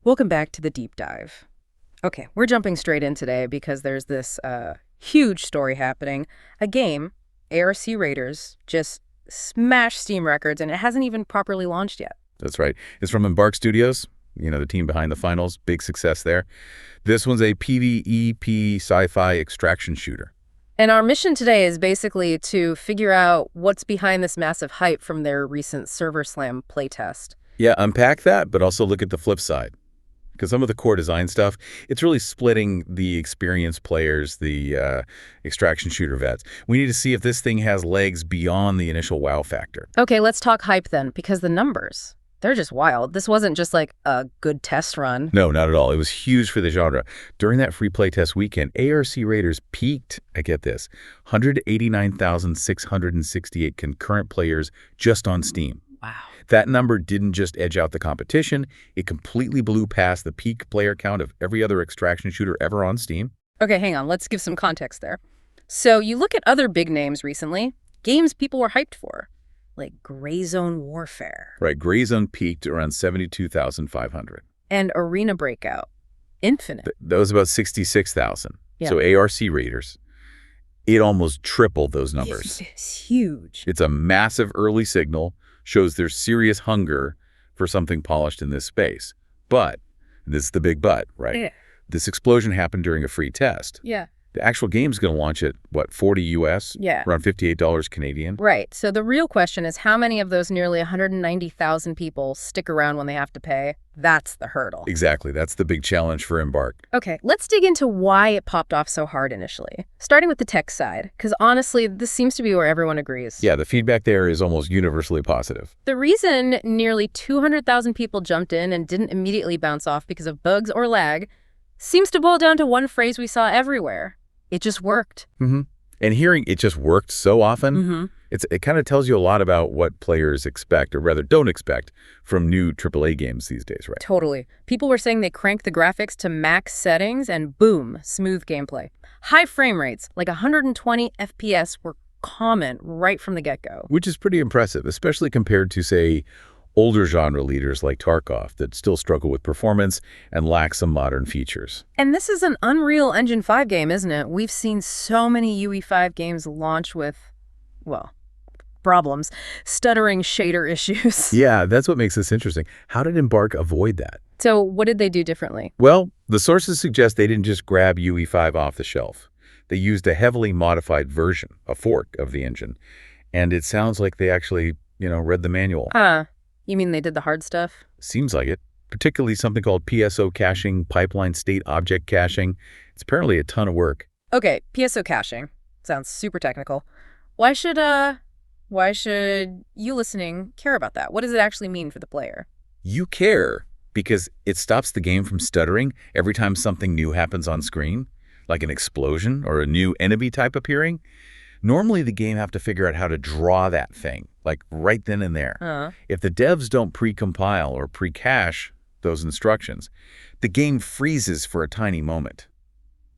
Welcome back to the deep dive. Okay, we're jumping straight in today because there's this huge story happening. A game, ARC Raiders, just smashed Steam records, and it hasn't even properly launched yet. That's right. It's from Embark Studios, the team behind the finals. Big success there. This one's a PvEP sci-fi extraction shooter. And our mission today is basically to figure out what's behind this massive hype from their recent Server Slam playtest. Yeah, unpack that, but also look at the flip side. Because some of the core design stuff, it's really splitting the experienced players, the extraction shooter vets. We need to see if this thing has legs beyond the initial wow factor. Okay, let's talk hype then, because the numbers, they're just wild. This wasn't just like a good test run. No, not at all. It was huge for the genre. During that free playtest weekend, ARC Raiders peaked, I get this, 189,668 concurrent players just on Steam. Wow. That number didn't just edge out the competition. It completely blew past the peak player count of every other extraction shooter ever on Steam. Okay, hang on. Let's give some context there. So you look at other big names recently, games people were hyped for, like Gray Zone Warfare. Right, Gray Zone peaked around 72,500. And Arena Breakout. Infinite. That was about 66,000. Yeah. So ARC Raiders, it almost tripled those numbers. It's huge. It's a massive early signal, shows there's serious hunger for something polished in this space. But, and this is the big but, right? Yeah. This explosion happened during a free test. Yeah. The actual game's going to launch at, what, $40 US? Yeah. Around $58 Canadian? Right. So the real question is how many of those nearly 190,000 people stick around when they have to pay? That's the hurdle. Exactly. That's the big challenge for Embark. Okay, let's dig into why it popped off so hard initially. Starting with the tech side, because honestly, this seems to be where everyone agrees. Yeah, the feedback there is almost universally positive. The reason nearly 200,000 people jumped in and didn't immediately bounce off because of bugs or lag seems to boil down to one phrase we saw everywhere. It just worked. Mm-hmm. And hearing it just worked so often, it kind of tells you a lot about what players expect, or rather don't expect, from new AAA games these days, right? Totally. People were saying they cranked the graphics to max settings and boom, smooth gameplay. High frame rates, like 120 FPS, were common right from the get-go. Which is pretty impressive, especially compared to, say, older genre leaders like Tarkov that still struggle with performance and lack some modern features. And this is an Unreal Engine 5 game, isn't it? We've seen so many UE5 games launch with, well, problems, stuttering shader issues. Yeah, that's what makes this interesting. How did Embark avoid that? So what did they do differently? Well, the sources suggest they didn't just grab UE5 off the shelf. They used a heavily modified version, a fork of the engine. And it sounds like they actually, read the manual. You mean they did the hard stuff? Seems like it. Particularly something called PSO caching, pipeline state object caching. It's apparently a ton of work. Okay, PSO caching. Sounds super technical. Why should you listening care about that? What does it actually mean for the player? You care because it stops the game from stuttering every time something new happens on screen, like an explosion or a new enemy type appearing. Normally, the game have to figure out how to draw that thing, like right then and there. If the devs don't pre-compile or pre-cache those instructions, the game freezes for a tiny moment.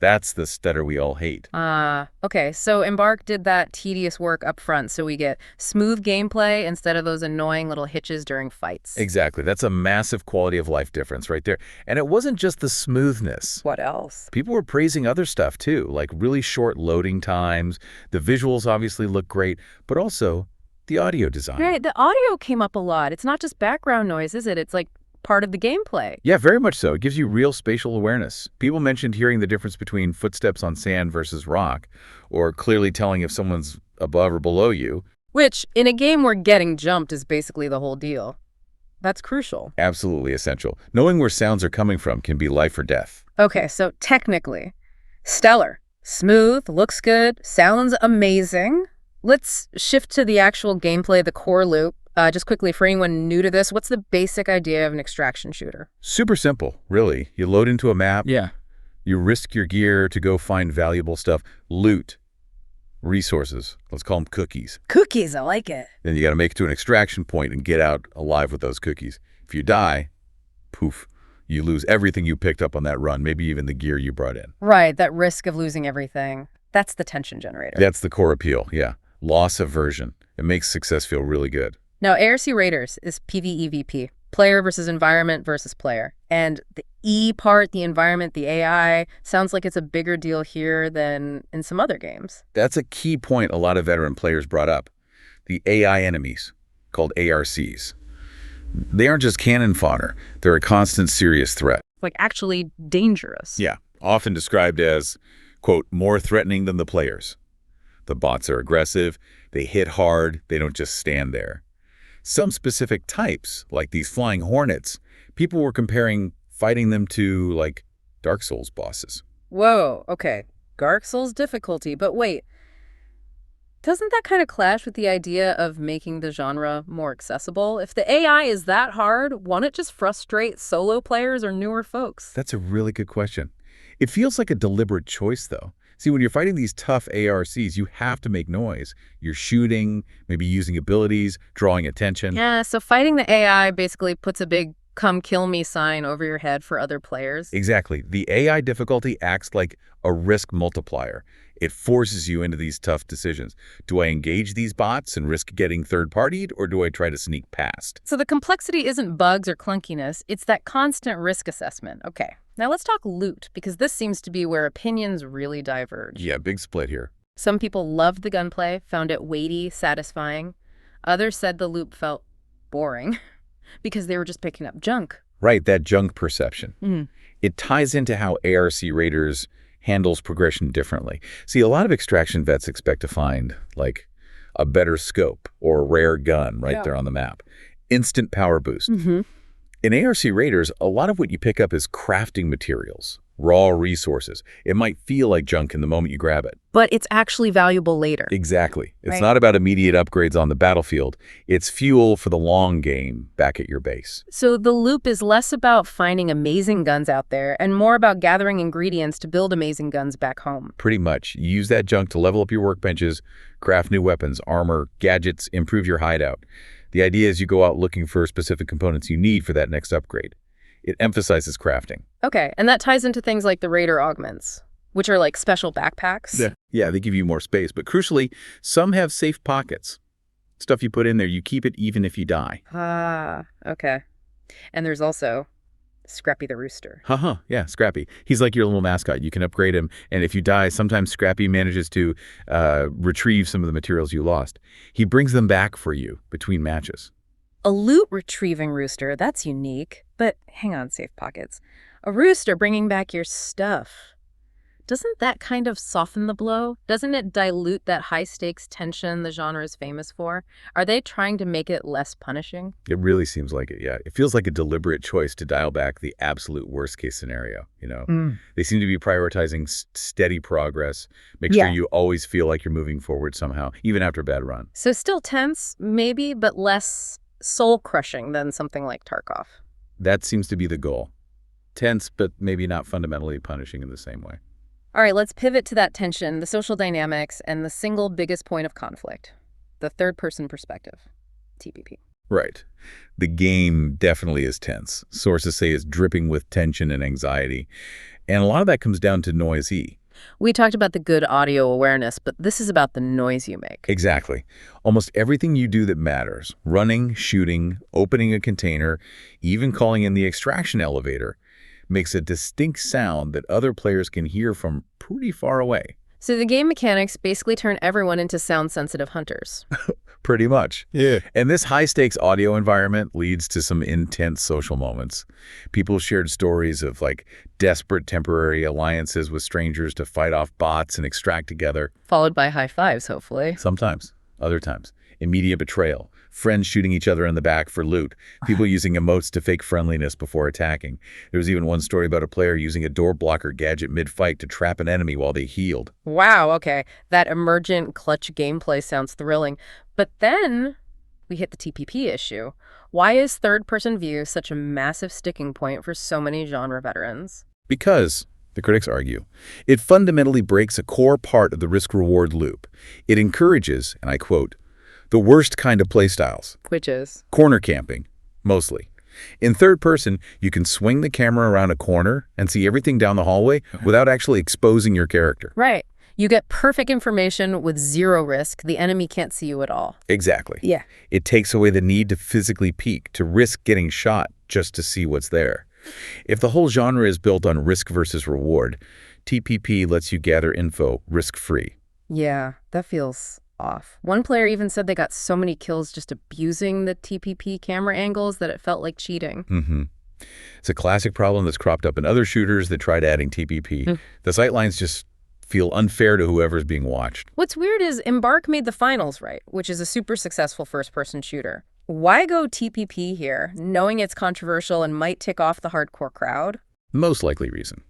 That's the stutter we all hate. Okay, so Embark did that tedious work up front, so we get smooth gameplay instead of those annoying little hitches during fights. Exactly. That's a massive quality of life difference right there. And it wasn't just the smoothness. What else? People were praising other stuff too, like really short loading times. The visuals obviously look great, but also the audio design. Right, the audio came up a lot. It's not just background noise, is it? It's like part of the gameplay. Yeah, very much so. It gives you real spatial awareness. People mentioned hearing the difference between footsteps on sand versus rock, or clearly telling if someone's above or below you. Which, in a game where getting jumped is basically the whole deal. That's crucial. Absolutely essential. Knowing where sounds are coming from can be life or death. Okay, so technically, stellar, smooth, looks good, sounds amazing. Let's shift to the actual gameplay, the core loop. Just quickly, for anyone new to this, what's the basic idea of an extraction shooter? Super simple, really. You load into a map. Yeah. You risk your gear to go find valuable stuff. Loot. Resources. Let's call them cookies. Cookies, I like it. Then you got to make it to an extraction point and get out alive with those cookies. If you die, poof, you lose everything you picked up on that run, maybe even the gear you brought in. Right, that risk of losing everything. That's the tension generator. That's the core appeal, yeah. Loss aversion. It makes success feel really good. Now, ARC Raiders is PvEVP. Player versus environment versus player. And the E part, the environment, the AI, sounds like it's a bigger deal here than in some other games. That's a key point a lot of veteran players brought up. The AI enemies, called ARCs. They aren't just cannon fodder. They're a constant serious threat. Like actually dangerous. Yeah, often described as, quote, more threatening than the players. The bots are aggressive, they hit hard, they don't just stand there. Some specific types, like these flying hornets, people were comparing fighting them to, like, Dark Souls bosses. Whoa, okay. Dark Souls difficulty, but wait. Doesn't that kind of clash with the idea of making the genre more accessible? If the AI is that hard, won't it just frustrate solo players or newer folks? That's a really good question. It feels like a deliberate choice, though. See, when you're fighting these tough ARCs, you have to make noise. You're shooting, maybe using abilities, drawing attention. Yeah, so fighting the AI basically puts a big come kill me sign over your head for other players. Exactly. The AI difficulty acts like a risk multiplier. It forces you into these tough decisions. Do I engage these bots and risk getting third-partied, or do I try to sneak past? So the complexity isn't bugs or clunkiness, it's that constant risk assessment. Okay, now let's talk loot, because this seems to be where opinions really diverge. Yeah, big split here. Some people loved the gunplay, found it weighty, satisfying. Others said the loot felt boring because they were just picking up junk. Right, that junk perception. It ties into how ARC Raiders handles progression differently. See, a lot of extraction vets expect to find, like, a better scope or a rare gun right there on the map. Instant power boost. In ARC Raiders, a lot of what you pick up is crafting materials, raw resources. It might feel like junk in the moment you grab it. But it's actually valuable later. Exactly. It's Right. not about immediate upgrades on the battlefield. It's fuel for the long game back at your base. So the loop is less about finding amazing guns out there and more about gathering ingredients to build amazing guns back home. Pretty much. You use that junk to level up your workbenches, craft new weapons, armor, gadgets, improve your hideout. The idea is you go out looking for specific components you need for that next upgrade. It emphasizes crafting. Okay, and that ties into things like the Raider augments, which are like special backpacks. Yeah, they give you more space, but crucially, some have safe pockets. Stuff you put in there, you keep it even if you die. Ah, okay. And there's also Scrappy the Rooster. Yeah, Scrappy. He's like your little mascot. You can upgrade him, and if you die, sometimes Scrappy manages to retrieve some of the materials you lost. He brings them back for you between matches. A loot retrieving rooster, that's unique. But hang on, safe pockets. A rooster bringing back your stuff. Doesn't that kind of soften the blow? Doesn't it dilute that high-stakes tension the genre is famous for? Are they trying to make it less punishing? It really seems like it, yeah. It feels like a deliberate choice to dial back the absolute worst-case scenario, you know? They seem to be prioritizing steady progress, make sure you always feel like you're moving forward somehow, even after a bad run. So still tense, maybe, but less soul-crushing than something like Tarkov. That seems to be the goal. Tense, but maybe not fundamentally punishing in the same way. All right, let's pivot to that tension, the social dynamics, and the single biggest point of conflict, the third-person perspective, TPP. Right. The game definitely is tense. Sources say it's dripping with tension and anxiety. And a lot of that comes down to noisy. We talked about the good audio awareness, but this is about the noise you make. Exactly. Almost everything you do that matters, running, shooting, opening a container, even calling in the extraction elevator, makes a distinct sound that other players can hear from pretty far away. So the game mechanics basically turn everyone into sound-sensitive hunters. Pretty much. Yeah. And this high-stakes audio environment leads to some intense social moments. People shared stories of, like, desperate temporary alliances with strangers to fight off bots and extract together. Followed by high fives, hopefully. Sometimes. Other times. Immediate betrayal. Friends shooting each other in the back for loot. People using emotes to fake friendliness before attacking. There was even one story about a player using a door blocker gadget mid-fight to trap an enemy while they healed. Wow, okay. That emergent clutch gameplay sounds thrilling. But then we hit the TPP issue. Why is third-person view such a massive sticking point for so many genre veterans? Because, the critics argue, it fundamentally breaks a core part of the risk-reward loop. It encourages, and I quote, the worst kind of playstyles. Which is? Corner camping, mostly. In third person, you can swing the camera around a corner and see everything down the hallway without actually exposing your character. Right. You get perfect information with zero risk. The enemy can't see you at all. Exactly. Yeah. It takes away the need to physically peek, to risk getting shot just to see what's there. If the whole genre is built on risk versus reward, TPP lets you gather info risk-free. Yeah, that feels off. One player even said they got so many kills just abusing the TPP camera angles that it felt like cheating. It's a classic problem that's cropped up in other shooters that tried adding TPP. The sightlines just feel unfair to whoever's being watched. What's weird is Embark made the finals right, which is a super successful first-person shooter. Why go TPP here, knowing it's controversial and might tick off the hardcore crowd? Most likely reason.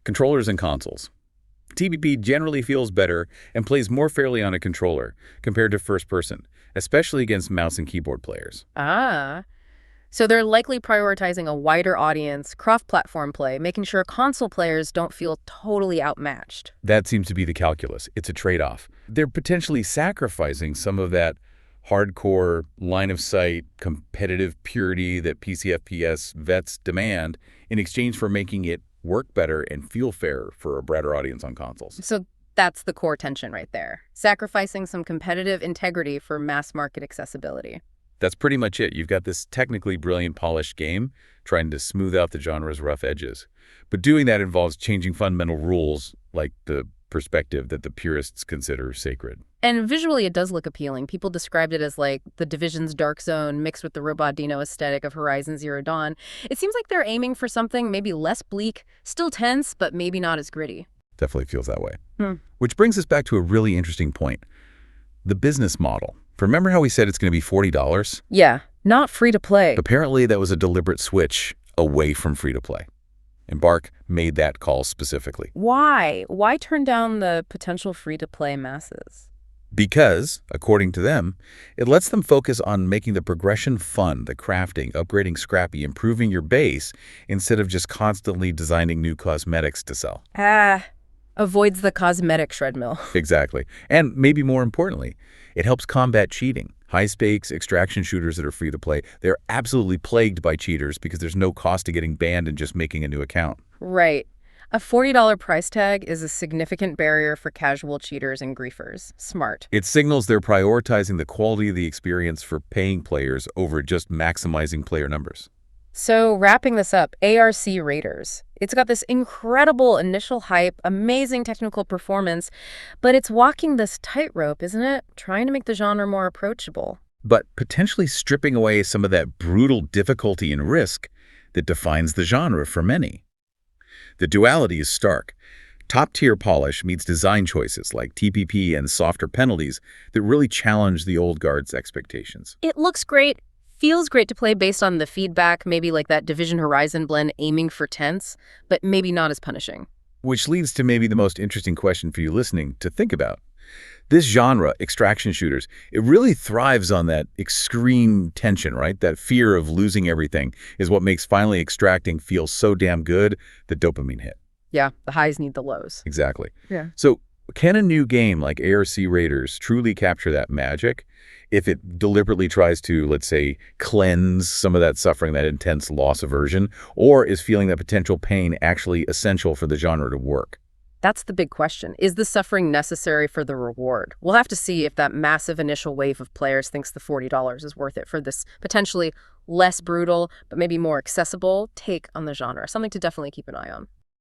Controllers and consoles. TPP generally feels better and plays more fairly on a controller compared to first person, especially against mouse and keyboard players. Ah. So they're likely prioritizing a wider audience, cross-platform play, making sure console players don't feel totally outmatched. That seems to be the calculus. It's a trade-off. They're potentially sacrificing some of that hardcore, line-of-sight, competitive purity that PC FPS vets demand in exchange for making it work better and feel fair for a broader audience on consoles. So that's the core tension right there. Sacrificing some competitive integrity for mass-market accessibility. That's pretty much it. You've got this technically brilliant, polished game trying to smooth out the genre's rough edges. But doing that involves changing fundamental rules, like the perspective that the purists consider sacred. And visually, it does look appealing. People described it as like the Division's Dark Zone mixed with the Robot Dino aesthetic of Horizon Zero Dawn. It seems like they're aiming for something maybe less bleak, still tense, but maybe not as gritty. Definitely feels that way. Which brings us back to a really interesting point. The business model. Remember how we said it's going to be $40? Yeah, not free to play. Apparently, that was a deliberate switch away from free-to-play. Embark made that call specifically. Why? Why turn down the potential free-to-play masses? Because, according to them, it lets them focus on making the progression fun, the crafting, upgrading Scrappy, improving your base, instead of just constantly designing new cosmetics to sell. Avoids the cosmetic treadmill. Exactly. And maybe more importantly, it helps combat cheating. High-stakes extraction shooters that are free-to-play, they're absolutely plagued by cheaters because there's no cost to getting banned and just making a new account. Right. A $40 price tag is a significant barrier for casual cheaters and griefers. Smart. It signals they're prioritizing the quality of the experience for paying players over just maximizing player numbers. So wrapping this up, ARC Raiders. It's got this incredible initial hype, amazing technical performance, but it's walking this tightrope, isn't it? Trying to make the genre more approachable. But potentially stripping away some of that brutal difficulty and risk that defines the genre for many. The duality is stark. Top-tier polish meets design choices like TPP and softer penalties that really challenge the old guard's expectations. It looks great. Feels great to play based on the feedback, maybe like that Division Horizon blend aiming for tense, but maybe not as punishing. Which leads to maybe the most interesting question for you listening to think about. This genre, extraction shooters, it really thrives on that extreme tension, right? That fear of losing everything is what makes finally extracting feel so damn good, the dopamine hit. Yeah, the highs need the lows. Exactly. Yeah. So can a new game like ARC Raiders truly capture that magic if it deliberately tries to, let's say, cleanse some of that suffering, that intense loss aversion, or is feeling that potential pain actually essential for the genre to work? That's the big question. Is the suffering necessary for the reward? We'll have to see if that massive initial wave of players thinks the $40 is worth it for this potentially less brutal, but maybe more accessible take on the genre. Something to definitely keep an eye on.